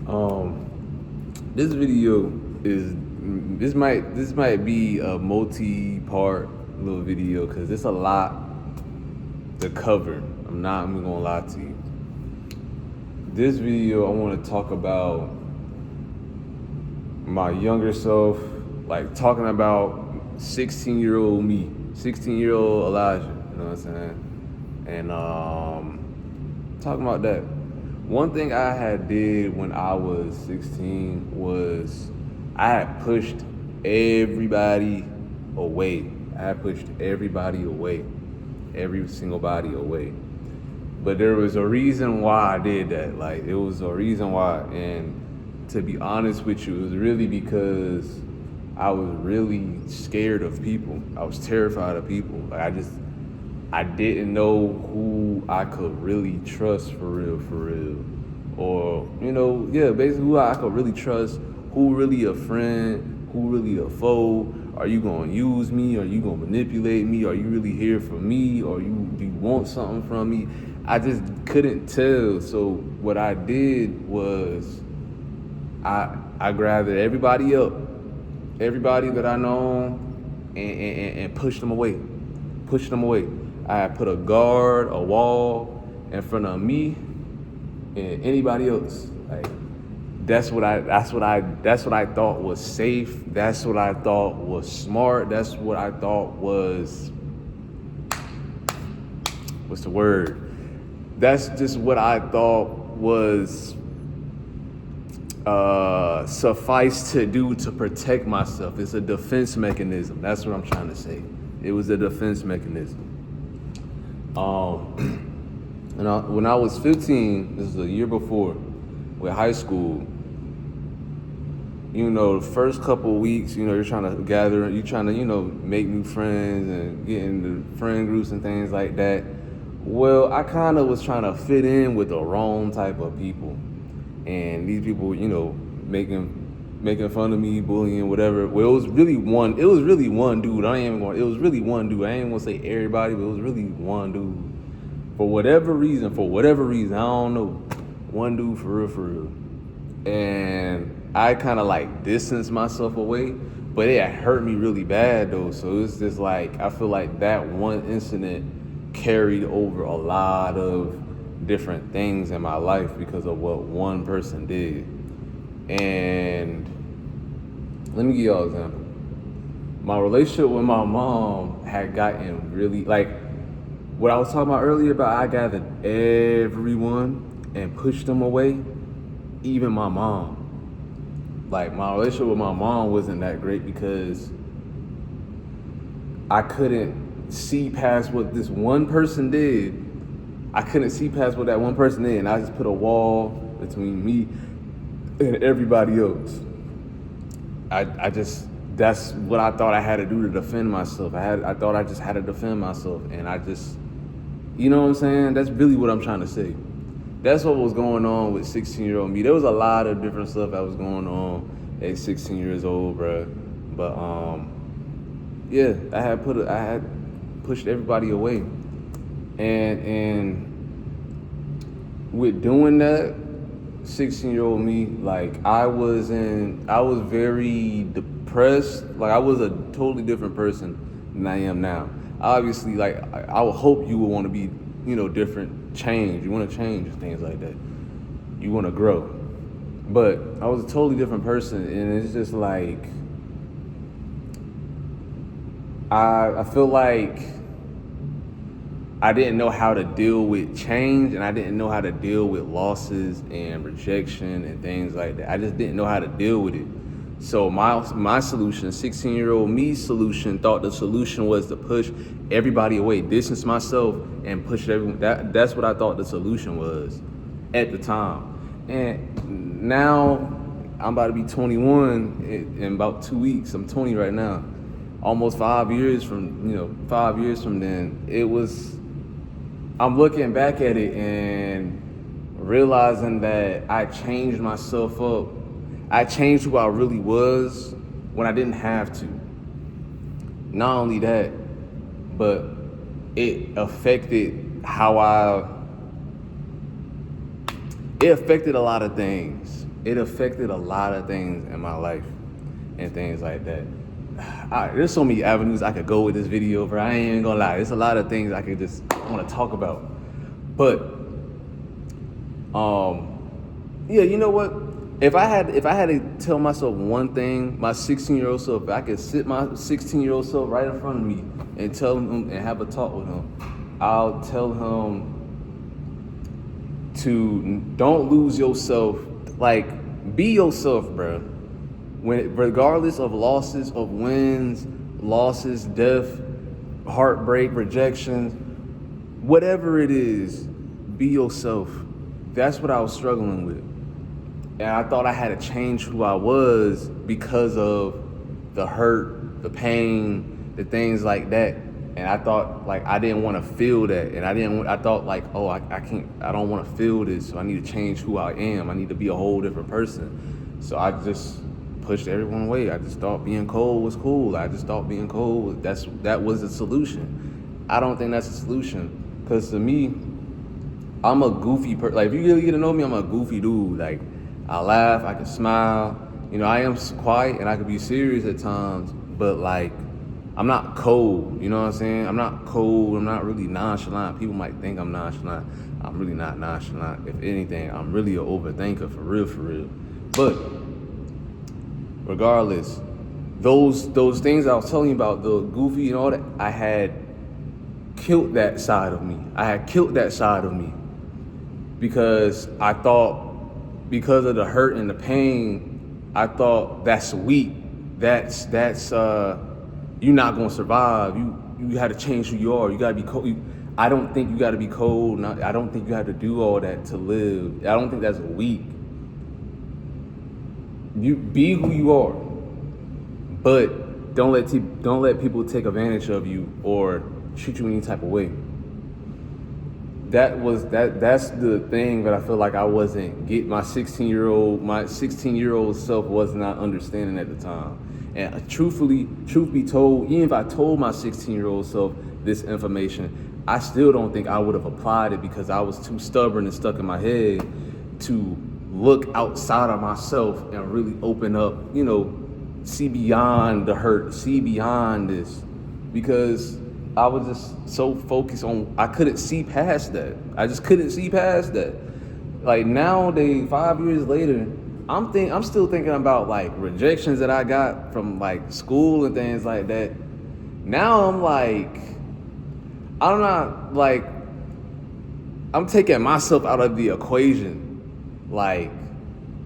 This video is this might be a multi-part little video because it's a lot to cover. I'm not even gonna lie to you. This video I want to talk about my younger self, like talking about 16-year-old me, 16-year-old Elijah. You know what I'm saying? And talking about that. One thing I had did when I was 16 was I had pushed everybody away. I had pushed everybody away, every single body away. But there was a reason why I did that. Like, it was a reason why. And to be honest with you, it was really because I was really scared of people. I was terrified of people. Like, I didn't know who I could really trust for real. Or, basically who I could really trust, who really a friend, who really a foe. Are you gonna use me? Are you gonna manipulate me? Are you really here for me? Or do you want something from me? I just couldn't tell. So what I did was I gathered everybody up, everybody that I know, and pushed them away. I put a guard, a wall in front of me and anybody else. Like, that's what I thought was safe. That's what I thought was smart. That's what I thought was, what's the word? That's just what I thought was suffice to do to protect myself. It's a defense mechanism. That's what I'm trying to say. It was a defense mechanism. When I was 15, this is a year before, with high school, the first couple of weeks, you're trying to gather, you're trying to, make new friends and get into friend groups and things like that. Well, I kind of was trying to fit in with the wrong type of people. And these people, making fun of me, bullying, whatever. Well, it was really one dude. It was really one dude. I ain't gonna say everybody, but it was really one dude. For whatever reason, I don't know. One dude for real. And I kind of like distanced myself away, but it hurt me really bad though. So it's just like, I feel like that one incident carried over a lot of different things in my life because of what one person did. And let me give y'all an example. My relationship with my mom had gotten really, like, what I was talking about earlier about I gathered everyone and pushed them away, even my mom. Like, my relationship with my mom wasn't that great because I couldn't see past what this one person did. I couldn't see past what that one person did, and I just put a wall between me and everybody else. That's what I thought I had to do to defend myself. I thought I just had to defend myself, and I just, you know what I'm saying? That's really what I'm trying to say. That's what was going on with 16-year-old me. There was a lot of different stuff that was going on at 16 years old, bruh. But yeah, I had pushed everybody away, and with doing that, 16-year-old me, like, I was very depressed. Like, I was a totally different person than I am now. Obviously, like, I would hope you would want to be, different, change. You want to change things like that. You want to grow. But I was a totally different person, and it's just like, I feel like I didn't know how to deal with change, and I didn't know how to deal with losses and rejection and things like that. I just didn't know how to deal with it. So my solution, 16-year-old me solution, thought the solution was to push everybody away, distance myself, and push everyone. That's what I thought the solution was at the time. And now I'm about to be 21 in about 2 weeks. I'm 20 right now. Almost 5 years from then, I'm looking back at it and realizing that I changed myself up. I changed who I really was when I didn't have to. Not only that, but it affected how it affected a lot of things. it affected a lot of things in my life and things like that. There's so many avenues I could go with this video, bro. I ain't even gonna lie. There's a lot of things I could just want to talk about. But, yeah, you know what? If I had to tell myself one thing, my 16-year-old self, if I could sit my 16-year-old self right in front of me and tell him and have a talk with him, I'll tell him to don't lose yourself. Like, be yourself, bro. Regardless of losses, of wins, losses, death, heartbreak, rejections, whatever it is, be yourself. That's what I was struggling with. And I thought I had to change who I was because of the hurt, the pain, the things like that. And I thought, like, I didn't want to feel that. And I thought, like, oh, I don't want to feel this. So I need to change who I am. I need to be a whole different person. So I just pushed everyone away. I just thought being cold was cool. I just thought being cold, that was a solution. I don't think that's a solution. Because to me, I'm a goofy person. Like, if you really get to know me, I'm a goofy dude. Like, I laugh, I can smile. You know, I am quiet and I can be serious at times, but like, I'm not cold, you know what I'm saying? I'm not cold, I'm not really nonchalant. People might think I'm nonchalant. I'm really not nonchalant. If anything, I'm really an overthinker, for real. But regardless, those things I was telling you about, the goofy and all that, I had killed that side of me. Because I thought, because of the hurt and the pain, I thought that's weak. That's you're not gonna survive. You had to change who you are. You gotta be cold. I don't think you gotta be cold. I don't think you have to do all that to live. I don't think that's weak. You be who you are, but don't let people take advantage of you or treat you any type of way. That's the thing that I feel like I wasn't get my 16-year-old self was not understanding at the time. And truth be told, even if I told my 16-year-old self this information, I still don't think I would have applied it because I was too stubborn and stuck in my head to look outside of myself and really open up, you know, see beyond the hurt, see beyond this, because I was just so focused on, I couldn't see past that. I just couldn't see past that. Like nowadays, 5 years later, I'm still thinking about like rejections that I got from like school and things like that. Now I'm like, I'm taking myself out of the equation, like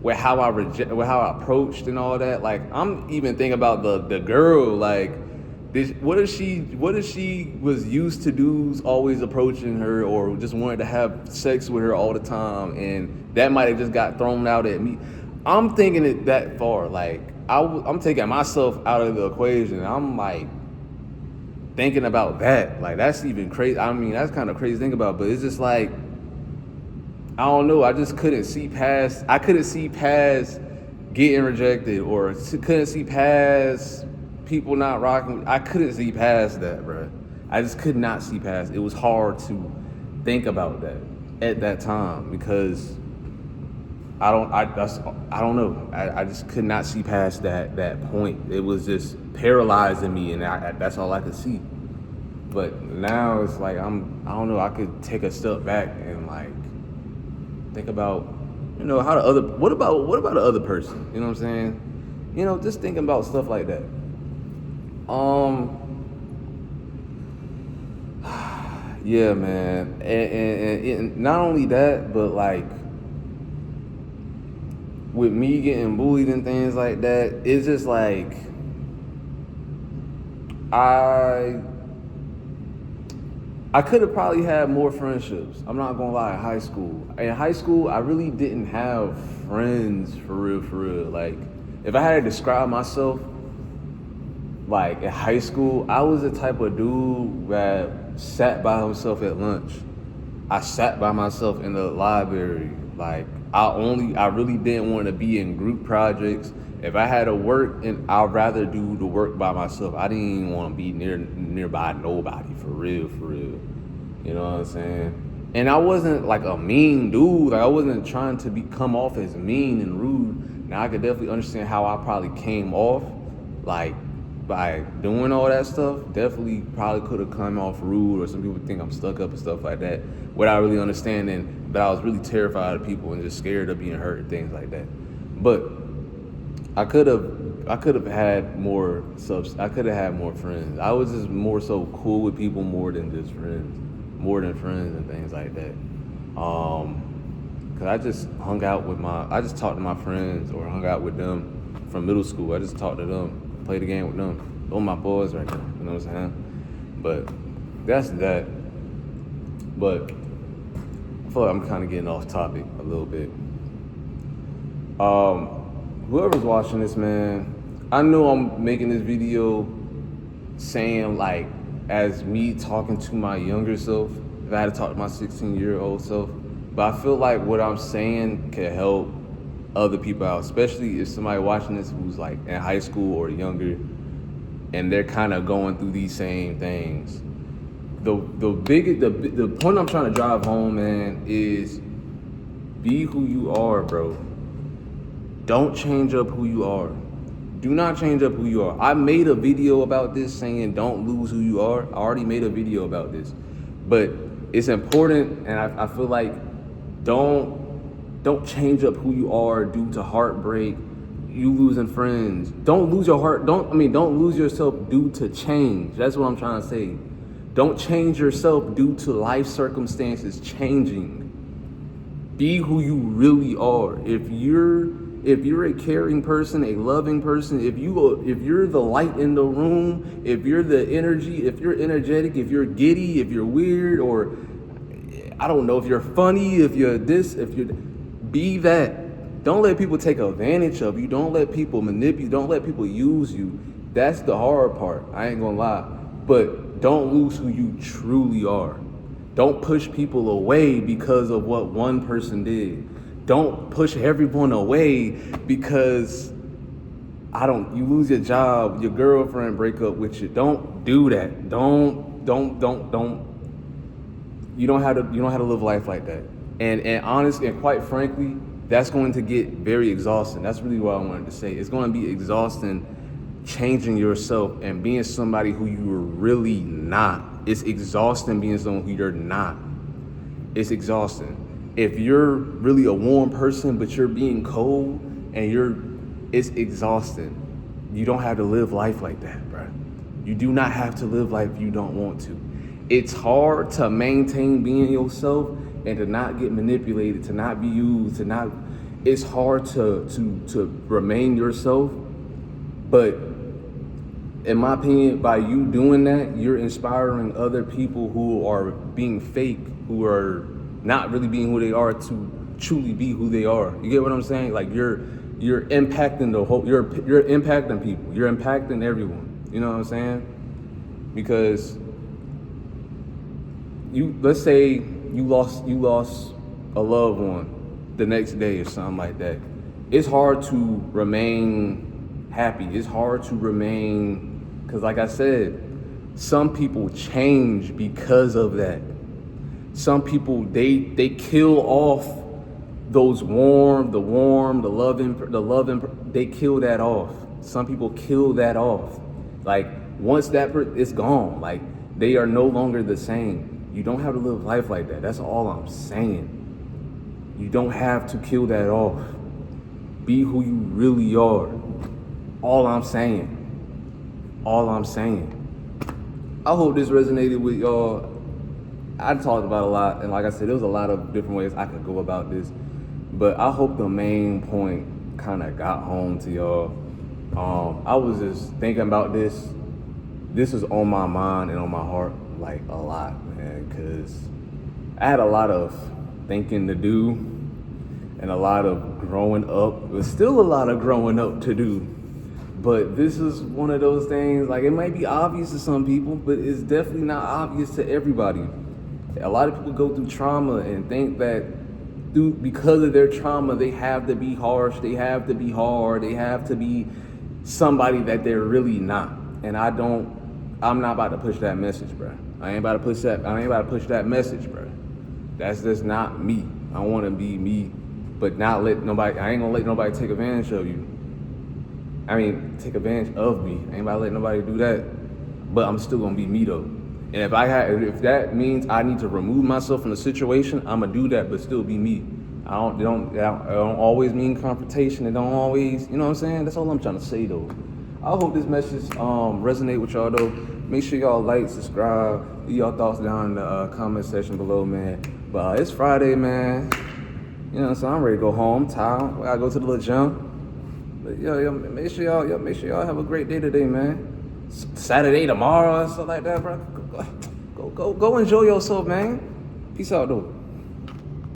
with how I approached and all that. Like I'm even thinking about the girl, like, what if she was used to dudes always approaching her or just wanted to have sex with her all the time, and that might have just got thrown out at me. I'm thinking it that far. Like I'm taking myself out of the equation. I'm like thinking about that. Like that's even crazy. I mean, that's kind of crazy to think about, but it's just like, I don't know. I just couldn't see past. I couldn't see past getting rejected, or couldn't see past people not rocking. I couldn't see past that, bro. I just could not see past. It was hard to think about that at that time because I don't know. I just could not see past that point. It was just paralyzing me, and that's all I could see. But now it's like I don't know. I could take a step back and like think about, you know, what about the other person? You know what I'm saying? You know, just thinking about stuff like that. Yeah, man, and not only that, but like with me getting bullied and things like that, it's just like I could have probably had more friendships. I'm not gonna lie. In high school, I really didn't have friends for real. Like, if I had to describe myself, like in high school, I was the type of dude that sat by himself at lunch. I sat by myself in the library. Like, I really didn't want to be in group projects. If I had to work, and I'd rather do the work by myself. I didn't even want to be nearby nobody, for real. You know what I'm saying? And I wasn't like a mean dude. Like I wasn't trying to come off as mean and rude. Now I could definitely understand how I probably came off, like by doing all that stuff. Definitely probably could have come off rude, or some people think I'm stuck up and stuff like that, without really understanding that I was really terrified of people and just scared of being hurt and things like that. But I could have had more subs. I could have had more friends. I was just more so cool with people more than just friends, more than friends and things like that. Cause I just I just talked to my friends or hung out with them from middle school. I just talked to them, played the game with them. Those are my boys right there. You know what I'm saying? But that's that. But I feel like I'm kind of getting off topic a little bit. Whoever's watching this, man, I know I'm making this video saying like as me talking to my younger self, if I had to talk to my 16-year-old self, but I feel like what I'm saying can help other people out, especially if somebody watching this who's like in high school or younger and they're kind of going through these same things. The point I'm trying to drive home, man, is be who you are, bro. Don't change up who you are. Do not change up who you are. I made a video about this saying don't lose who you are. I already made a video about this. But it's important, and I feel like don't change up who you are due to heartbreak, you losing friends. Don't lose your heart. Don't lose yourself due to change. That's what I'm trying to say. Don't change yourself due to life circumstances changing. Be who you really are. If you're a caring person, a loving person, if you're the light in the room, if you're the energy, if you're energetic, if you're giddy, if you're weird, or I don't know, if you're funny, if you're this, be that. Don't let people take advantage of you. Don't let people manipulate. Don't let people use you. That's the hard part. I ain't gonna lie. But don't lose who you truly are. Don't push people away because of what one person did. Don't push everyone away because you lose your job, your girlfriend break up with you. Don't do that. Don't. You don't have to live life like that. And honestly, and quite frankly, that's going to get very exhausting. That's really what I wanted to say. It's going to be exhausting changing yourself and being somebody who you are really not. It's exhausting being someone who you're not. It's exhausting. If you're really a warm person, but you're being cold it's exhausting. You don't have to live life like that, bro. You do not have to live life you don't want to. It's hard to maintain being yourself and to not get manipulated, to not be used, it's hard to remain yourself. But in my opinion, by you doing that, you're inspiring other people who are being fake, who are not really being who they are, to truly be who they are. You get what I'm saying? Like you're impacting you're impacting people. You're impacting everyone. You know what I'm saying? Because let's say you lost a loved one the next day or something like that. It's hard to remain happy. It's hard to remain, because like I said, some people change because of that. Some people, they kill off those the loving, they kill that off. Some people kill that off. Like once it's gone, like they are no longer the same. You don't have to live life like that. That's all I'm saying. You don't have to kill that off. Be who you really are. All I'm saying. I hope this resonated with y'all. I talked about a lot, and like I said, there was a lot of different ways I could go about this, but I hope the main point kind of got home to y'all. I was just thinking about this. This is on my mind and on my heart like a lot, man, because I had a lot of thinking to do and a lot of growing up. There's still a lot of growing up to do, but this is one of those things, like it might be obvious to some people, but it's definitely not obvious to everybody. A lot of people go through trauma and think that because of their trauma, they have to be harsh, they have to be hard, they have to be somebody that they're really not. And I'm not about to push that message, bro. I ain't about to push that message, bro. That's just not me. I want to be me, but not let nobody. I ain't gonna let nobody take advantage of you. I mean, take advantage of me. I ain't about to let nobody do that. But I'm still gonna be me though. And if that means I need to remove myself from the situation, I'm gonna do that, but still be me. I don't always mean confrontation. It don't always, you know what I'm saying? That's all I'm trying to say though. I hope this message resonate with y'all though. Make sure y'all like, subscribe, leave y'all thoughts down in the comment section below, man. But it's Friday, man. You know, so I'm ready to go home. I'm tired. I gotta go to the little gym. But yo, make sure y'all have a great day today, man. Saturday, tomorrow, and stuff like that, bro. Go enjoy yourself, man. Peace out, though.